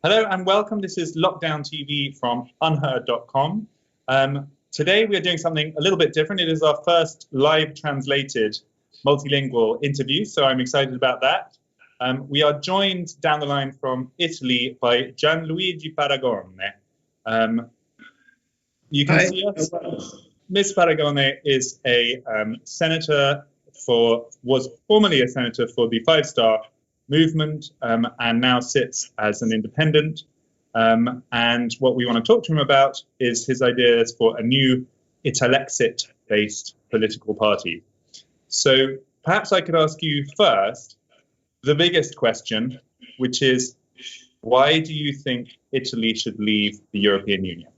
Hello and welcome. This is Lockdown TV from unheard.com. Today we are doing something a little bit different. It is our first live translated multilingual interview, so I'm excited about that. We are joined down the line from Italy by Gianluigi Paragone. You can see us. Ms. Paragone is a was formerly a senator for the Five Star Movement and now sits as an independent. And what we want to talk to him about is his ideas for a new Italexit-based political party. So perhaps I could ask you first the biggest question, which is, why do you think Italy should leave the European Union?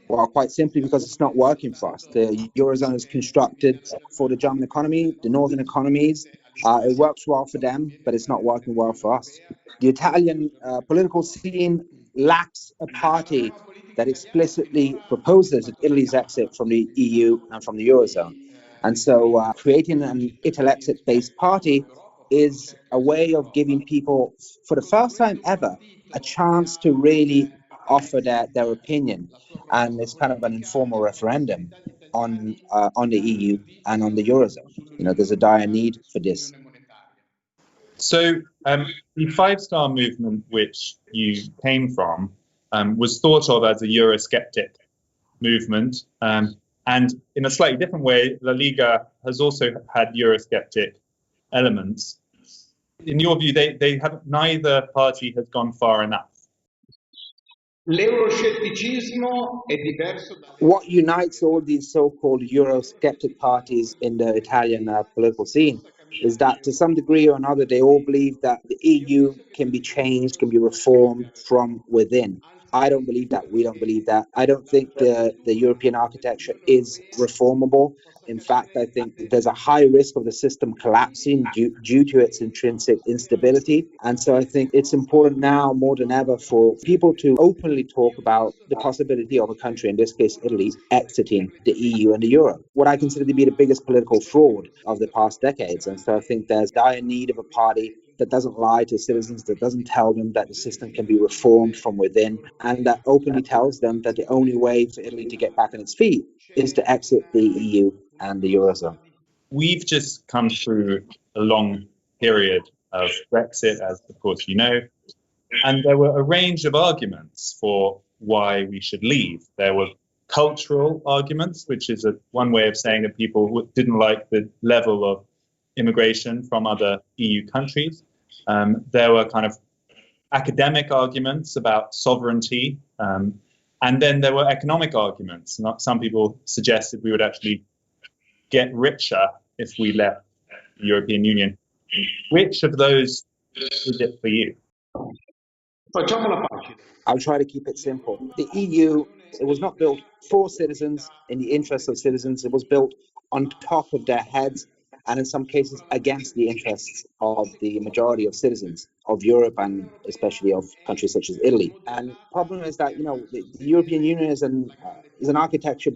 Well, quite simply because it's not working for us. The Eurozone is constructed for the German economy, the northern economies. It works well for them, but it's not working well for us. The Italian political scene lacks a party that explicitly proposes Italy's exit from the EU and from the Eurozone. And so creating an Italexit-based party is a way of giving people, for the first time ever, a chance to really offer their opinion. And it's kind of an informal referendum on the EU and on the Eurozone. You know, there's a dire need for this. So the Five Star Movement, which you came from, was thought of as a eurosceptic movement. And in a slightly different way, La Lega has also had eurosceptic elements. In your view, they have neither party has gone far enough. What unites all these so-called Eurosceptic parties in the Italian political scene is that to some degree or another, they all believe that the EU can be changed, can be reformed from within. I don't believe that. We don't believe that. I don't think the European architecture is reformable. In fact, I think there's a high risk of the system collapsing due to its intrinsic instability. And so I think it's important now more than ever for people to openly talk about the possibility of a country, in this case Italy, exiting the EU and the Euro, what I consider to be the biggest political fraud of the past decades. And so I think there's dire need of a party that doesn't lie to citizens, that doesn't tell them that the system can be reformed from within, and that openly tells them that the only way for Italy to get back on its feet is to exit the EU and the Eurozone. We've just come through a long period of Brexit, as of course you know, and there were a range of arguments for why we should leave. There were cultural arguments, which is one way of saying that people didn't like the level of immigration from other EU countries. There were kind of academic arguments about sovereignty, and then there were economic arguments. Some people suggested we would actually get richer if we left the European Union. Which of those is it for you? I'll try to keep it simple. The EU, it was not built for citizens, in the interest of citizens. It was built on top of their heads, and in some cases against the interests of the majority of citizens of Europe and especially of countries such as Italy. And the problem is that, the European Union is an architecture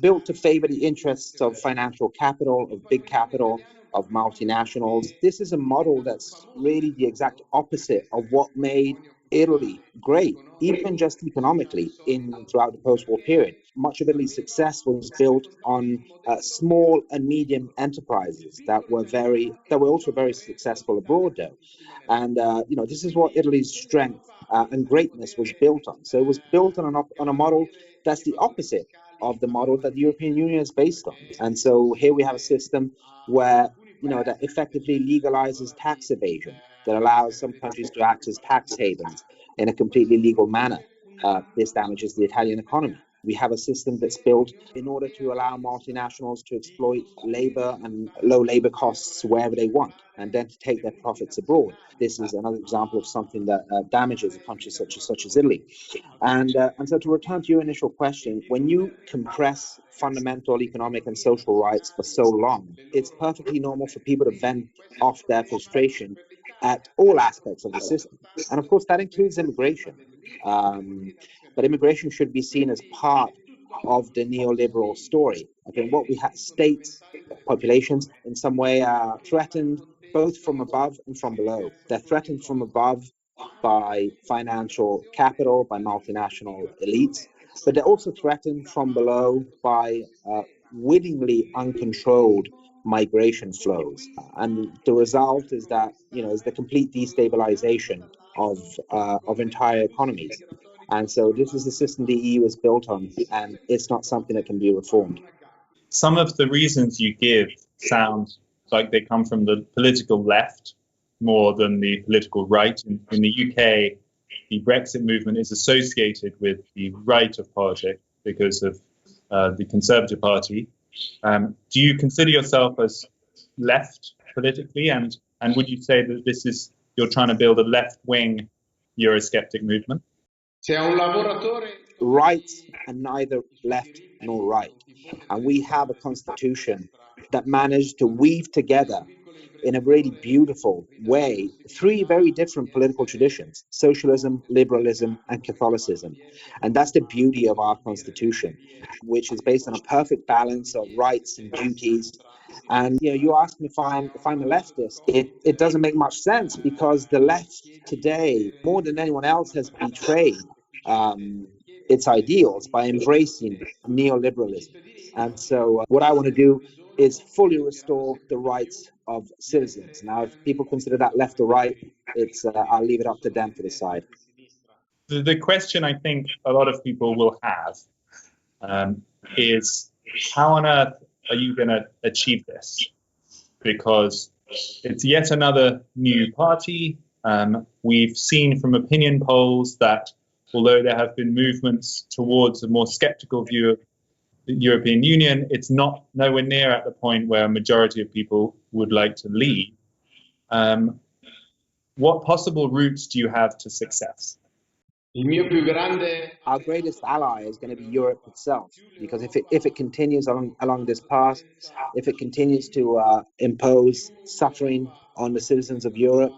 built to favor the interests of financial capital, of big capital, of multinationals. This is a model that's really the exact opposite of what made Italy great, even just economically, throughout the post-war period. Much of Italy's success was built on small and medium enterprises that were also very successful abroad, though. And this is what Italy's strength and greatness was built on. So it was built on a model that's the opposite of the model that the European Union is based on. And so here we have a system where that effectively legalizes tax evasion, that allows some countries to act as tax havens in a completely legal manner. This damages the Italian economy. We have a system that's built in order to allow multinationals to exploit labor and low labor costs wherever they want, and then to take their profits abroad. This is another example of something that damages a country such as Italy. And so to return to your initial question, when you compress fundamental economic and social rights for so long, it's perfectly normal for people to vent off their frustration at all aspects of the system. And of course, that includes immigration. But immigration should be seen as part of the neoliberal story. I think what we have, states, populations in some way are threatened both from above and from below. They're threatened from above by financial capital, by multinational elites, but they're also threatened from below by willingly uncontrolled migration flows. And the result is that, is the complete destabilization of entire economies. And so this is the system the EU is built on, and it's not something that can be reformed. Some of the reasons you give sound like they come from the political left more than the political right. In the UK, the Brexit movement is associated with the right of politics because of the Conservative Party. Do you consider yourself as left politically, and would you say that you're trying to build a left-wing eurosceptic movement? Right and neither left nor right. And we have a constitution that managed to weave together in a really beautiful way three very different political traditions: socialism, liberalism, and Catholicism. And that's the beauty of our constitution, which is based on a perfect balance of rights and duties. And you ask me if I'm a leftist. It doesn't make much sense, because the left today, more than anyone else, has betrayed its ideals by embracing neoliberalism. And so what I want to do is fully restore the rights of citizens. Now, if people consider that left or right, I'll leave it up to them to decide. The question I think a lot of people will have is, how on earth are you going to achieve this? Because it's yet another new party. We've seen from opinion polls that although there have been movements towards a more skeptical view of the European Union, it's nowhere near at the point where a majority of people would like to leave. What possible routes do you have to success? Our greatest ally is going to be Europe itself, because if it continues along this path, if it continues to impose suffering on the citizens of Europe,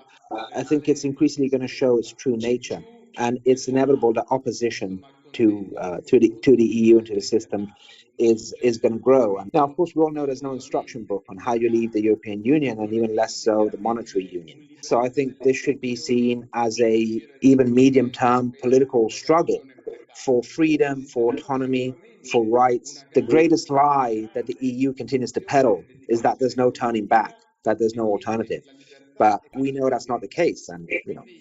I think it's increasingly going to show its true nature, and it's inevitable that opposition to the EU and to the system is going to grow. And now, of course, we all know there's no instruction book on how you leave the European Union, and even less so the monetary union. So I think this should be seen as a even medium-term political struggle for freedom, for autonomy, for rights. The greatest lie that the EU continues to peddle is that there's no turning back, that there's no alternative. But we know that's not the case, and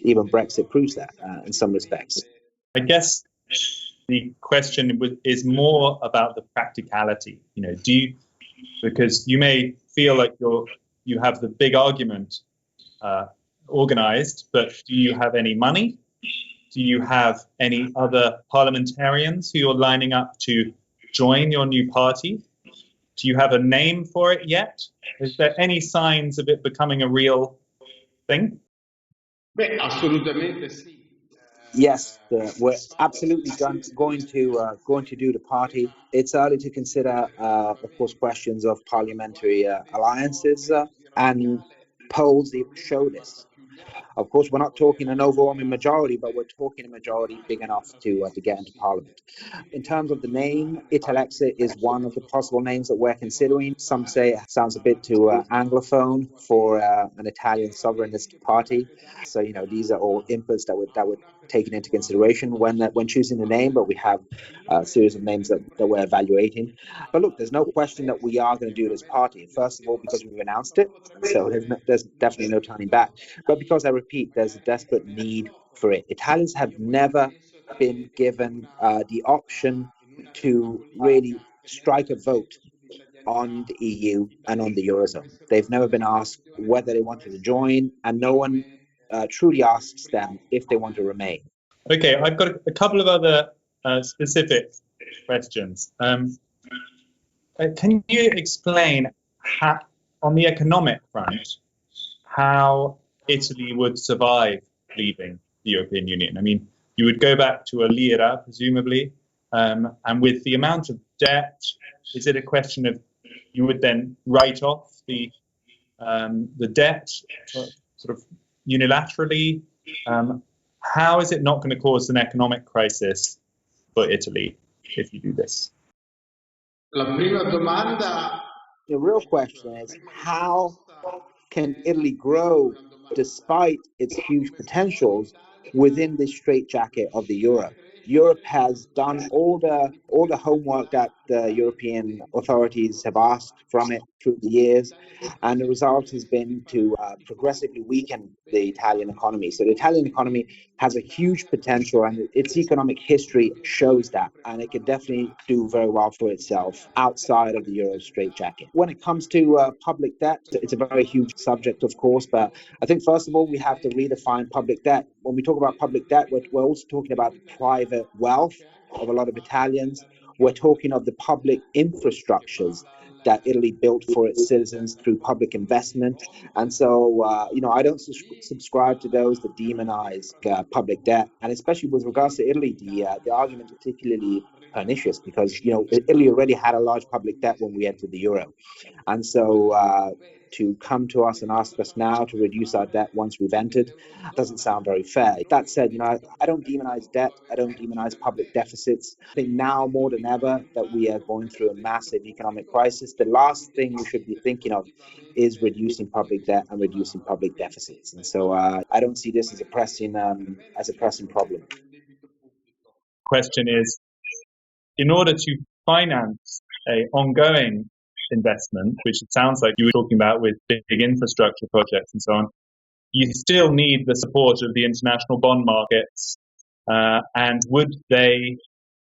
even Brexit proves that in some respects. I guess the question is more about the practicality. Because you may feel like you have the big argument organized, but do you have any money? Do you have any other parliamentarians who you're lining up to join your new party? Do you have a name for it yet? Is there any signs of it becoming a real thing? Yes, we're absolutely going to do the party. It's early to consider, of course, questions of parliamentary alliances, and polls even show this. Of course, we're not talking an overwhelming majority, but we're talking a majority big enough to get into parliament. In terms of the name, Italexit is one of the possible names that we're considering. Some say it sounds a bit too anglophone for an Italian sovereignist party. So these are all inputs that would taken into consideration when choosing the name, but we have a series of names that we're evaluating. But look, there's no question that we are going to do this party. First of all, because we've announced it, so there's definitely no turning back. But because, I repeat, there's a desperate need for it. Italians have never been given the option to really strike a vote on the EU and on the Eurozone. They've never been asked whether they wanted to join, and no one truly asks them if they want to remain. Okay, I've got a couple of other specific questions. Can you explain how, on the economic front, how Italy would survive leaving the European Union? I mean, you would go back to a lira, presumably, and with the amount of debt, is it a question of you would then write off the debt sort of unilaterally? How is it not going to cause an economic crisis for Italy if you do this? The real question is, how can Italy grow despite its huge potentials within the straitjacket of the euro? Europe has done all the homework that the European authorities have asked from it through the years, and the result has been to progressively weaken the Italian economy. So the Italian economy has a huge potential, and its economic history shows that, and it can definitely do very well for itself outside of the euro straitjacket. When it comes to public debt, it's a very huge subject, of course, but I think first of all we have to redefine public debt. When we talk about public debt, we're also talking about the private wealth of a lot of Italians. We're talking of the public infrastructures that Italy built for its citizens through public investment. And so, I don't subscribe to those that demonize public debt. And especially with regards to Italy, the argument is particularly pernicious because, Italy already had a large public debt when we entered the euro. And so to come to us and ask us now to reduce our debt once we've entered doesn't sound very fair. That said, I don't demonize debt. I don't demonize public deficits. I think now more than ever that we are going through a massive economic crisis, the last thing we should be thinking of is reducing public debt and reducing public deficits. And so I don't see this as a pressing problem. Question is, in order to finance an ongoing investment, which it sounds like you were talking about with big infrastructure projects and so on, you still need the support of the international bond markets. And would they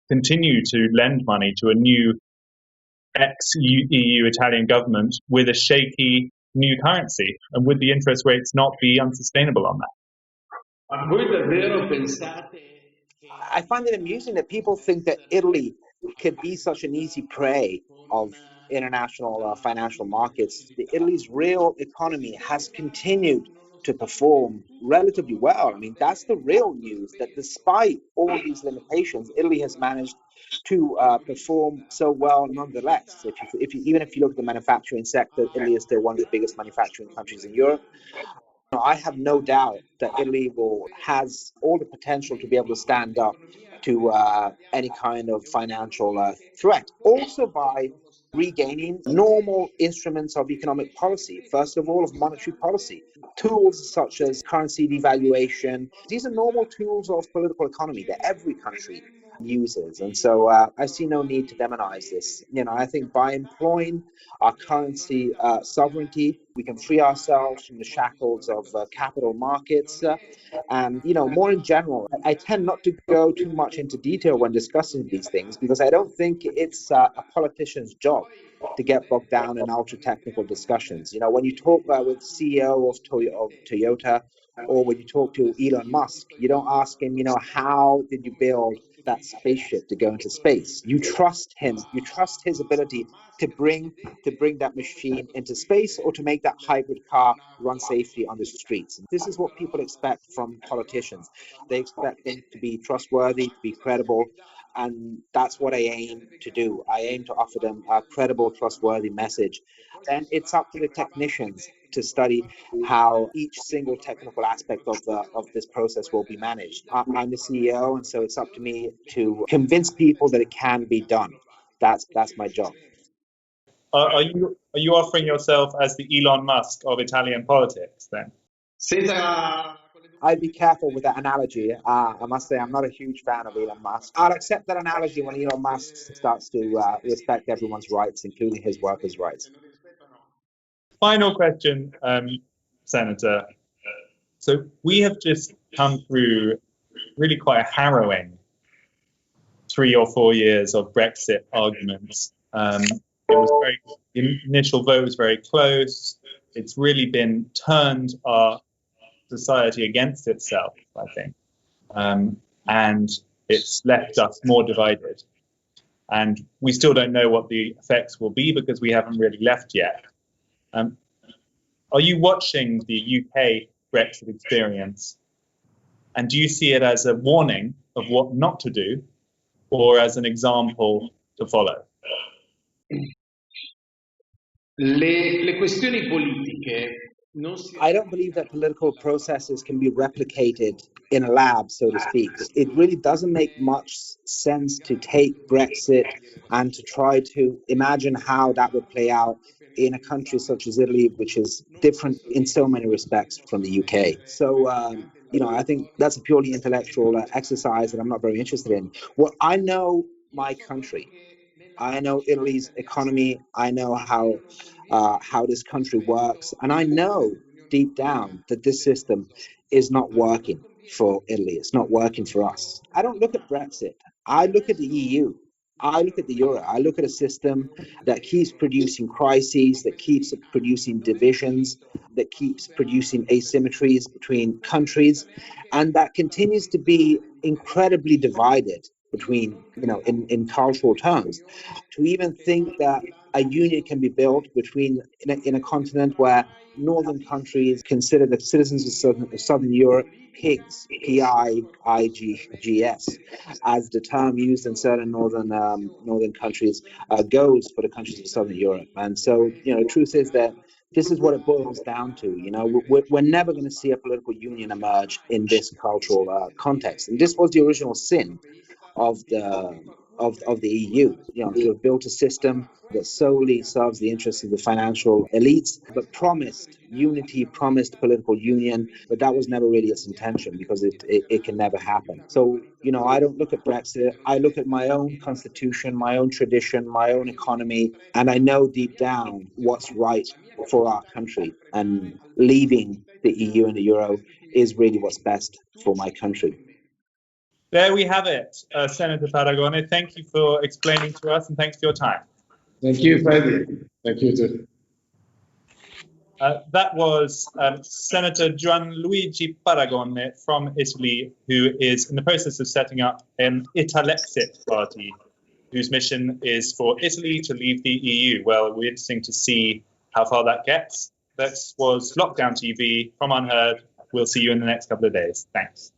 continue to lend money to a new ex-EU Italian government with a shaky new currency? And would the interest rates not be unsustainable on that? I find it amusing that people think that Italy could be such an easy prey of international financial markets. Italy's real economy has continued to perform relatively well. I mean, that's the real news, that despite all these limitations, Italy has managed to perform so well nonetheless. Even if you look at the manufacturing sector, Italy is still one of the biggest manufacturing countries in Europe. I have no doubt that Italy has all the potential to be able to stand up to any kind of financial threat. Also by regaining normal instruments of economic policy, first of all of monetary policy. Tools such as currency devaluation, these are normal tools of political economy that every country uses. And so I see no need to demonize this. I think by employing our currency sovereignty, we can free ourselves from the shackles of capital markets. And, more in general, I tend not to go too much into detail when discussing these things because I don't think it's a politician's job to get bogged down in ultra-technical discussions. When you talk with the CEO of Toyota, or when you talk to Elon Musk, you don't ask him, how did you build that spaceship to go into space? You trust him. You trust his ability to bring that machine into space or to make that hybrid car run safely on the streets. This is what people expect from politicians. They expect them to be trustworthy, to be credible, and that's what I aim to do. I aim to offer them a credible, trustworthy message. And it's up to the technicians to study how each single technical aspect of this process will be managed. I'm the CEO, and so it's up to me to convince people that it can be done. That's my job. Are you offering yourself as the Elon Musk of Italian politics then? I'd be careful with that analogy. I must say I'm not a huge fan of Elon Musk. I'll accept that analogy when Elon Musk starts to respect everyone's rights, including his workers' rights. Final question, Senator. So we have just come through really quite a harrowing 3 or 4 years of Brexit arguments. The initial vote was very close. It's really been turned our society against itself, I think. And it's left us more divided. And we still don't know what the effects will be because we haven't really left yet. Are you watching the UK Brexit experience? And do you see it as a warning of what not to do or as an example to follow? Le questioni politiche I don't believe that political processes can be replicated in a lab, so to speak. It really doesn't make much sense to take Brexit and to try to imagine how that would play out in a country such as Italy, which is different in so many respects from the UK. So, I think that's a purely intellectual exercise that I'm not very interested in. What I know, my country, I know Italy's economy. I know how this country works, and I know deep down that this system is not working for Italy. It's not working for us. I don't look at Brexit. I look at the EU. I look at the euro. I look at a system that keeps producing crises, that keeps producing divisions, that keeps producing asymmetries between countries, and that continues to be incredibly divided between, in cultural terms. To even think that a union can be built between in a continent where northern countries consider the citizens of southern Europe pigs, P-I-I-G-G-S, as the term used in certain northern countries goes for the countries of southern Europe. And so, the truth is that this is what it boils down to. We're never going to see a political union emerge in this cultural context. And this was the original sin of the EU, to have built a system that solely serves the interests of the financial elites, but promised unity, promised political union, but that was never really its intention, because it can never happen. So, I don't look at Brexit. I look at my own constitution, my own tradition, my own economy, and I know deep down what's right for our country. And leaving the EU and the euro is really what's best for my country. There we have it, Senator Paragone. Thank you for explaining to us, and thanks for your time. Thank you, Freddy. Thank you too. That was Senator Gianluigi Paragone from Italy, who is in the process of setting up an Italexit party, whose mission is for Italy to leave the EU. Well, it'll be interesting to see how far that gets. This was Lockdown TV from Unheard. We'll see you in the next couple of days. Thanks.